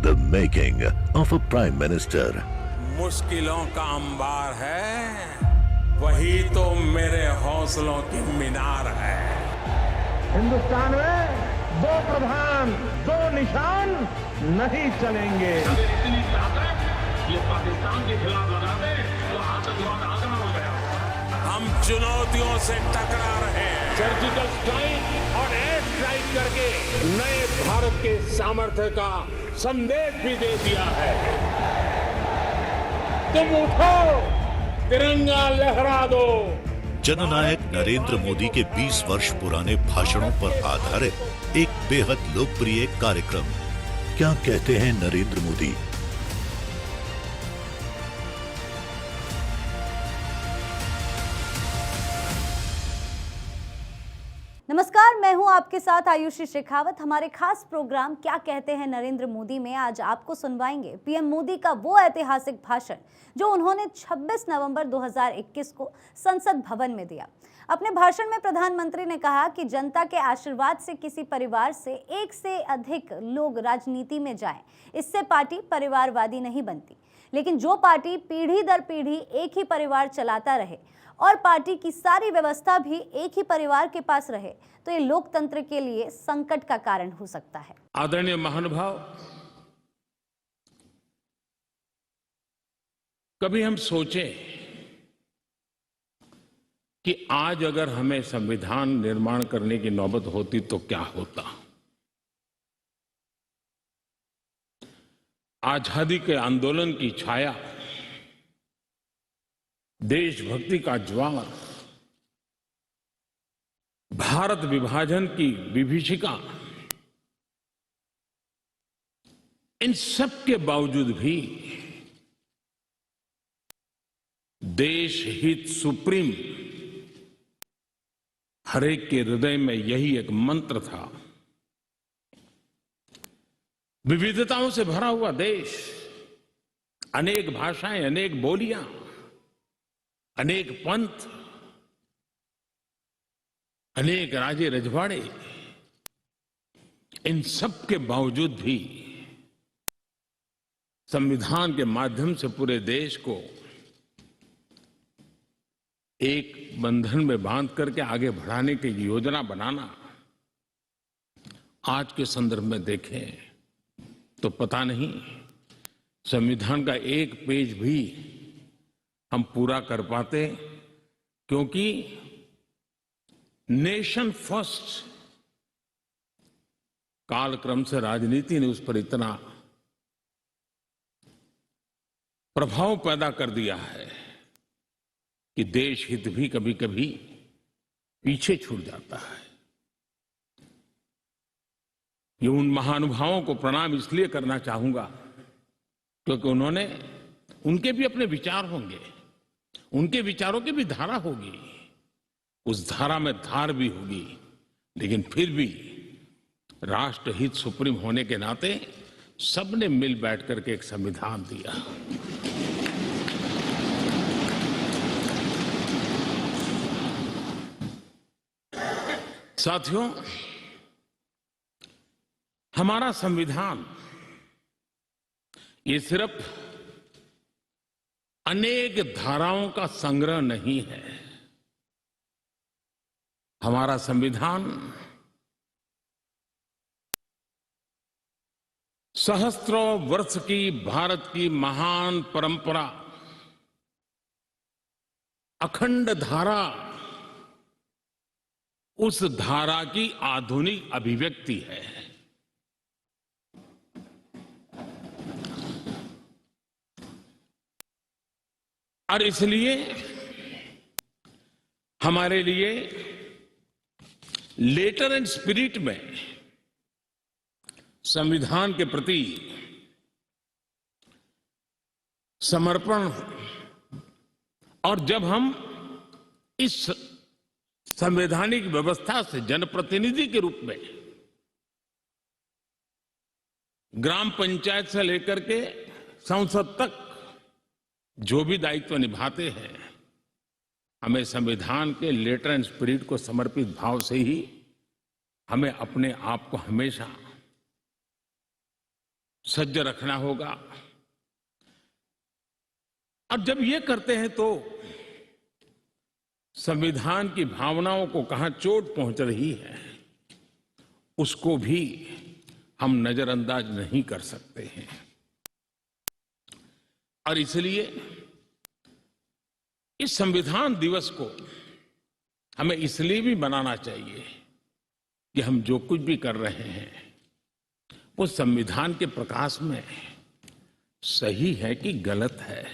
The making of a Prime Minister. मुश्किलों का अंबार है, वही तो मेरे हौसलों की मीनार है। हिंदुस्तान में दो प्रधान दो निशान नहीं चलेंगे। अगर इतनी ताकत ये पाकिस्तान के खिलाफ लगा दे तो आतंकवाद आसान हो गया। हम चुनौतियों से टकरा रहे हैं। सर्जिकल स्ट्राइक और एयर स्ट्राइक करके नए भारत के सामर्थ्य का संदेश भी दे दिया है। तुम उठो, तिरंगा लहरा दो। जननायक नरेंद्र मोदी के 20 वर्ष पुराने भाषणों पर आधारित एक बेहद लोकप्रिय कार्यक्रम क्या कहते हैं नरेंद्र मोदी। नमस्कार, मैं हूं आपके साथ आयुषी शेखावत। हमारे खास प्रोग्राम क्या कहते हैं नरेंद्र मोदी में आज आपको सुनवाएंगे पीएम मोदी का वो ऐतिहासिक भाषण जो उन्होंने 26 नवंबर 2021 को संसद भवन में दिया। अपने भाषण में प्रधानमंत्री ने कहा कि जनता के आशीर्वाद से किसी परिवार से एक से अधिक लोग राजनीति में जाएं, इससे पार्टी परिवारवादी नहीं बनती। लेकिन जो पार्टी पीढ़ी दर पीढ़ी एक ही परिवार चलाता रहे और पार्टी की सारी व्यवस्था भी एक ही परिवार के पास रहे तो ये लोकतंत्र के लिए संकट का कारण हो सकता है। आदरणीय महानुभाव, कभी हम सोचें कि आज अगर हमें संविधान निर्माण करने की नौबत होती तो क्या होता। आजादी के आंदोलन की छाया, देशभक्ति का ज्वार, भारत विभाजन की विभीषिका, इन सब के बावजूद भी देश हित सुप्रीम हरेक के हृदय में यही एक मंत्र था। विविधताओं से भरा हुआ देश, अनेक भाषाएं, अनेक बोलियां, अनेक पंथ, अनेक राजे रजवाड़े, इन सब के बावजूद भी संविधान के माध्यम से पूरे देश को एक बंधन में बांध करके आगे बढ़ाने की योजना बनाना, आज के संदर्भ में देखें तो पता नहीं संविधान का एक पेज भी हम पूरा कर पाते, क्योंकि नेशन फर्स्ट कालक्रम से राजनीति ने उस पर इतना प्रभाव पैदा कर दिया है कि देश हित भी कभी कभी पीछे छूट जाता है। ये उन महानुभावों को प्रणाम इसलिए करना चाहूंगा क्योंकि उनके भी अपने विचार होंगे, उनके विचारों की भी धारा होगी, उस धारा में धार भी होगी, लेकिन फिर भी राष्ट्रहित सुप्रीम होने के नाते सबने मिल बैठ करके एक संविधान दिया। साथियों, हमारा संविधान ये सिर्फ अनेक धाराओं का संग्रह नहीं है। हमारा संविधान सहस्त्रों वर्ष की भारत की महान परंपरा, अखंड धारा, उस धारा की आधुनिक अभिव्यक्ति है। और इसलिए हमारे लिए लेटर एंड स्पिरिट में संविधान के प्रति समर्पण, और जब हम इस संवैधानिक व्यवस्था से जनप्रतिनिधि के रूप में ग्राम पंचायत से लेकर के संसद तक जो भी दायित्व निभाते हैं, हमें संविधान के लेटर एंड स्पिरिट को समर्पित भाव से ही हमें अपने आप को हमेशा सज्ज रखना होगा। और जब ये करते हैं तो संविधान की भावनाओं को कहां चोट पहुंच रही है उसको भी हम नजरअंदाज नहीं कर सकते हैं। और इसलिए इस संविधान दिवस को हमें इसलिए भी मनाना चाहिए कि हम जो कुछ भी कर रहे हैं वो संविधान के प्रकाश में सही है कि गलत है,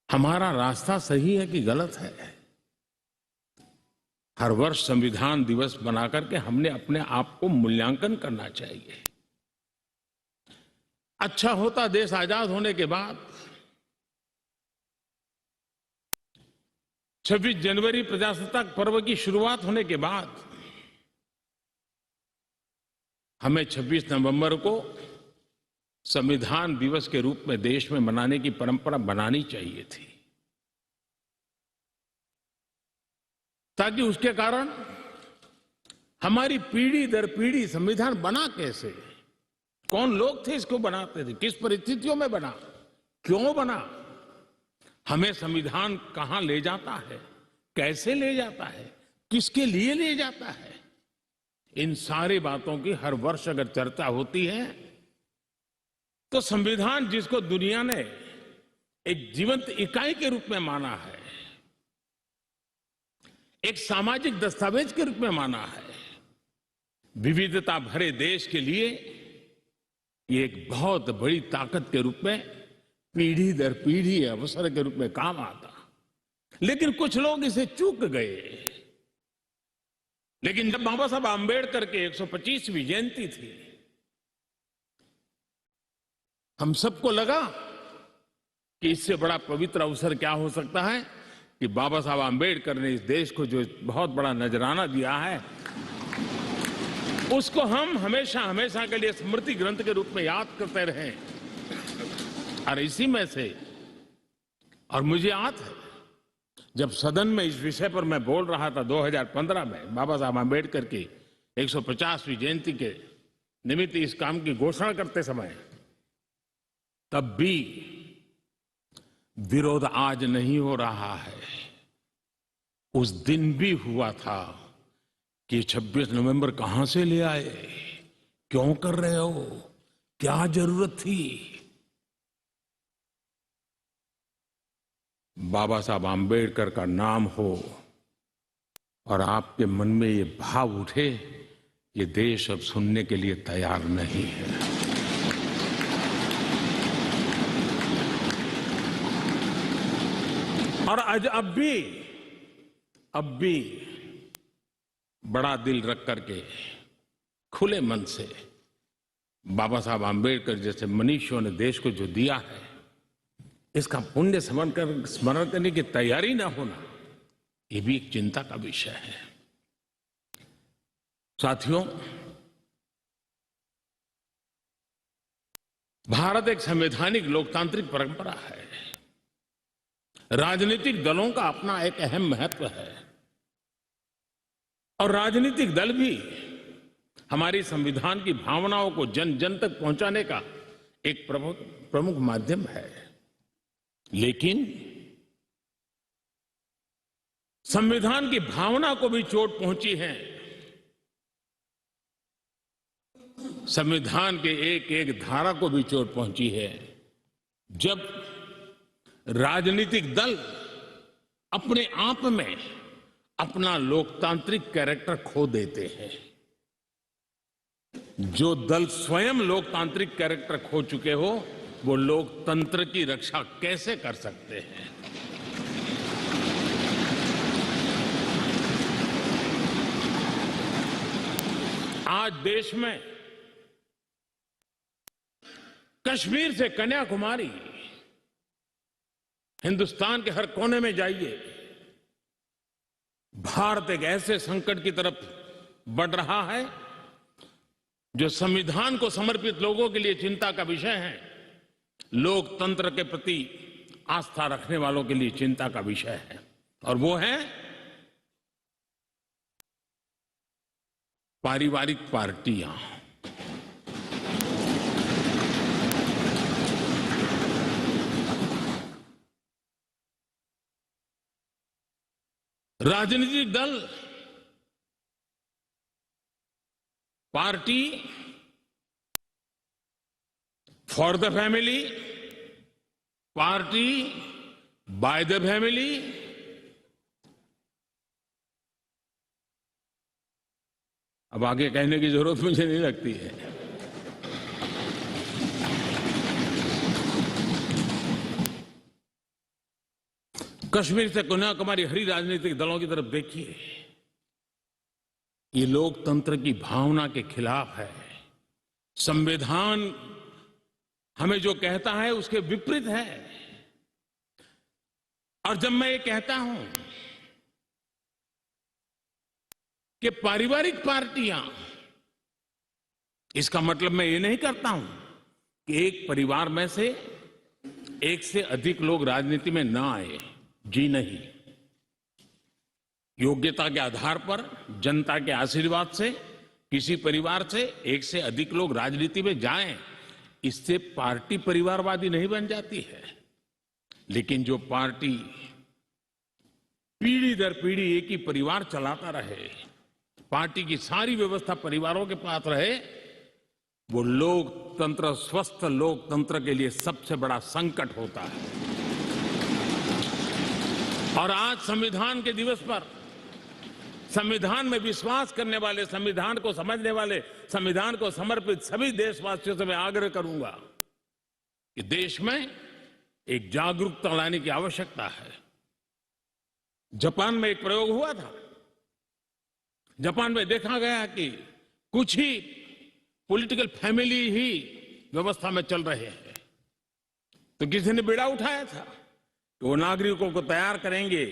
हमारा रास्ता सही है कि गलत है। हर वर्ष संविधान दिवस बना करके हमने अपने आप को मूल्यांकन करना चाहिए। अच्छा होता देश आजाद होने के बाद 26 जनवरी प्रजासत्ताक पर्व की शुरुआत होने के बाद हमें 26 नवंबर को संविधान दिवस के रूप में देश में मनाने की परंपरा बनानी चाहिए थी, ताकि उसके कारण हमारी पीढ़ी दर पीढ़ी संविधान बना कैसे, कौन लोग थे इसको बनाते थे, किस परिस्थितियों में बना, क्यों बना, हमें संविधान कहां ले जाता है, कैसे ले जाता है, किसके लिए ले जाता है, इन सारी बातों की हर वर्ष अगर चर्चा होती है तो संविधान जिसको दुनिया ने एक जीवंत इकाई के रूप में माना है, एक सामाजिक दस्तावेज के रूप में माना है, विविधता भरे देश के लिए ये एक बहुत बड़ी ताकत के रूप में पीढ़ी दर पीढ़ी अवसर के रूप में काम आता। लेकिन कुछ लोग इसे चूक गए। लेकिन जब बाबा साहब आंबेडकर के 125वीं जयंती थी, हम सबको लगा कि इससे बड़ा पवित्र अवसर क्या हो सकता है कि बाबा साहब आंबेडकर ने इस देश को जो बहुत बड़ा नजराना दिया है उसको हम हमेशा हमेशा के लिए स्मृति ग्रंथ के रूप में याद करते रहें। और इसी में से, और मुझे याद है जब सदन में इस विषय पर मैं बोल रहा था 2015 में बाबा साहब आंबेडकर की 150वीं जयंती के निमित्त इस काम की घोषणा करते समय, तब भी विरोध आज नहीं हो रहा है, उस दिन भी हुआ था कि 26 नवंबर कहां से ले आए, क्यों कर रहे हो, क्या जरूरत थी। बाबा साहब आंबेडकर का नाम हो और आपके मन में ये भाव उठे, ये देश अब सुनने के लिए तैयार नहीं है। और आज अब भी बड़ा दिल रख करके खुले मन से बाबा साहब आंबेडकर जैसे मनीषियों ने देश को जो दिया है इसका पुण्य स्मरण करने की तैयारी ना होना, ये भी एक चिंता का विषय है। साथियों, भारत एक संवैधानिक लोकतांत्रिक परंपरा है। राजनीतिक दलों का अपना एक अहम महत्व है और राजनीतिक दल भी हमारी संविधान की भावनाओं को जन जन तक पहुंचाने का एक प्रमुख माध्यम है। लेकिन संविधान की भावना को भी चोट पहुंची है। संविधान के एक एक धारा को भी चोट पहुंची है जब राजनीतिक दल अपने आप में अपना लोकतांत्रिक कैरेक्टर खो देते हैं। जो दल स्वयं लोकतांत्रिक कैरेक्टर खो चुके हो वो लोकतंत्र की रक्षा कैसे कर सकते हैं। आज देश में कश्मीर से कन्याकुमारी, हिंदुस्तान के हर कोने में जाइए, भारत एक ऐसे संकट की तरफ बढ़ रहा है जो संविधान को समर्पित लोगों के लिए चिंता का विषय है, लोकतंत्र के प्रति आस्था रखने वालों के लिए चिंता का विषय है, और वो है पारिवारिक पार्टियां। राजनीतिक दल, party for the family, party by the family, अब आगे कहने की जरूरत मुझे नहीं लगती है। कश्मीर से कन्याकुमारी हरी राजनीतिक दलों की तरफ देखिए, ये लोकतंत्र की भावना के खिलाफ है। संविधान हमें जो कहता है उसके विपरीत है। और जब मैं ये कहता हूं कि पारिवारिक पार्टियां, इसका मतलब मैं ये नहीं करता हूं कि एक परिवार में से एक से अधिक लोग राजनीति में ना आए। जी नहीं, योग्यता के आधार पर, जनता के आशीर्वाद से किसी परिवार से एक से अधिक लोग राजनीति में जाएं, इससे पार्टी परिवारवादी नहीं बन जाती है। लेकिन जो पार्टी पीढ़ी दर पीढ़ी एक ही परिवार चलाता रहे, पार्टी की सारी व्यवस्था परिवारों के पास रहे, वो लोकतंत्र, स्वस्थ लोकतंत्र के लिए सबसे बड़ा संकट होता है। और आज संविधान के दिवस पर संविधान में विश्वास करने वाले, संविधान को समझने वाले, संविधान को समर्पित सभी देशवासियों से मैं आग्रह करूंगा कि देश में एक जागरूकता लाने की आवश्यकता है। जापान में एक प्रयोग हुआ था। जापान में देखा गया कि कुछ ही पॉलिटिकल फैमिली ही व्यवस्था में चल रहे हैं, तो किसी ने बीड़ा उठाया था कि वो नागरिकों को तैयार करेंगे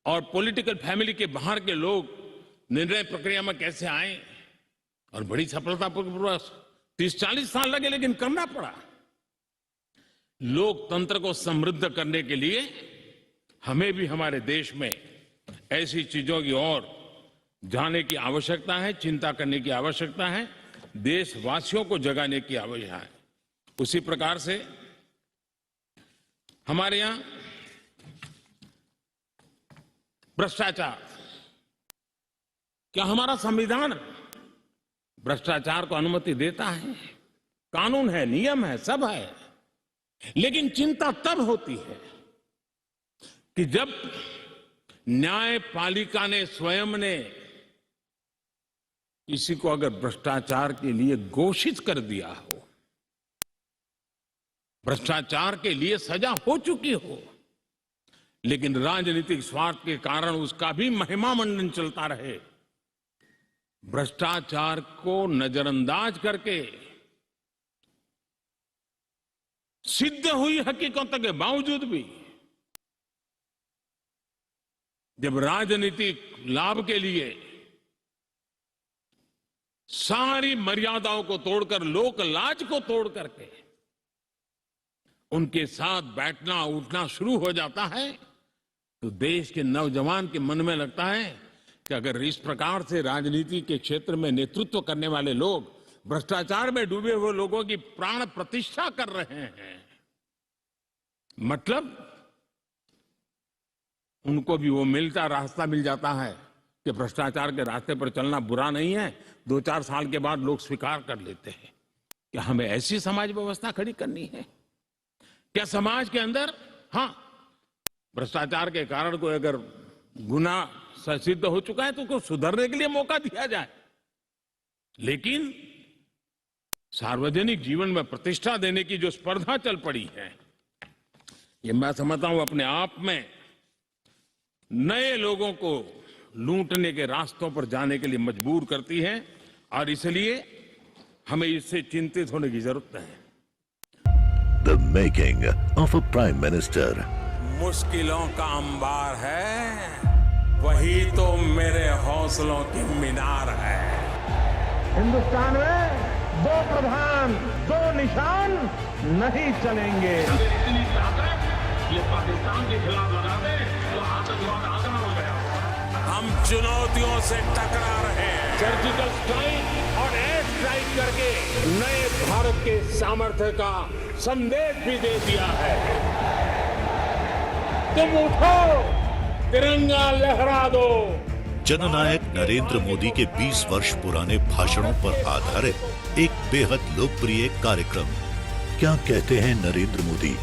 और पॉलिटिकल फैमिली के बाहर के लोग निर्णय प्रक्रिया में कैसे आए। और बड़ी सफलतापूर्वक 30-40 साल लगे, लेकिन करना पड़ा। लोकतंत्र को समृद्ध करने के लिए हमें भी हमारे देश में ऐसी चीजों की ओर जाने की आवश्यकता है, चिंता करने की आवश्यकता है, देशवासियों को जगाने की आवश्यकता है। उसी प्रकार से हमारे यहां भ्रष्टाचार, क्या हमारा संविधान भ्रष्टाचार को अनुमति देता है? कानून है, नियम है, सब है। लेकिन चिंता तब होती है कि जब न्यायपालिका ने स्वयं ने किसी को अगर भ्रष्टाचार के लिए घोषित कर दिया हो, भ्रष्टाचार के लिए सजा हो चुकी हो, लेकिन राजनीतिक स्वार्थ के कारण उसका भी महिमा मंडन चलता रहे, भ्रष्टाचार को नजरअंदाज करके सिद्ध हुई हकीकतों के बावजूद भी जब राजनीतिक लाभ के लिए सारी मर्यादाओं को तोड़कर, लोक लाज को तोड़ करके उनके साथ बैठना उठना शुरू हो जाता है, तो देश के नौजवान के मन में लगता है कि अगर इस प्रकार से राजनीति के क्षेत्र में नेतृत्व करने वाले लोग भ्रष्टाचार में डूबे हुए लोगों की प्राण प्रतिष्ठा कर रहे हैं, मतलब उनको भी वो रास्ता मिल जाता है कि भ्रष्टाचार के रास्ते पर चलना बुरा नहीं है। 2-4 साल के बाद लोग स्वीकार कर लेते हैं कि हमें ऐसी समाज व्यवस्था खड़ी करनी है। क्या समाज के अंदर, हाँ, भ्रष्टाचार के कारण कोई अगर गुनाह सिद्ध हो चुका है तो उसको सुधरने के लिए मौका दिया जाए, लेकिन सार्वजनिक जीवन में प्रतिष्ठा देने की जो स्पर्धा चल पड़ी है, ये मैं समझता हूं अपने आप में नए लोगों को लूटने के रास्तों पर जाने के लिए मजबूर करती है, और इसलिए हमें इससे चिंतित होने की जरूरत है। The making of a prime minister. मुश्किलों का अंबार है, वही तो मेरे हौसलों की मीनार है। हिंदुस्तान में 2 प्रधान 2 निशान नहीं चलेंगे। इतनी ताकत ये पाकिस्तान के खिलाफ लगा दे तो आतंकवाद आगना हो गया। हम चुनौतियों से टकरा रहे हैं। सर्जिकल स्ट्राइक और एयर स्ट्राइक करके नए भारत के सामर्थ्य का संदेश भी दे दिया है। तुम उठो, तिरंगा लहरा दो। जननायक नरेंद्र मोदी के 20 वर्ष पुराने भाषणों पर आधारित एक बेहद लोकप्रिय कार्यक्रम क्या कहते हैं नरेंद्र मोदी।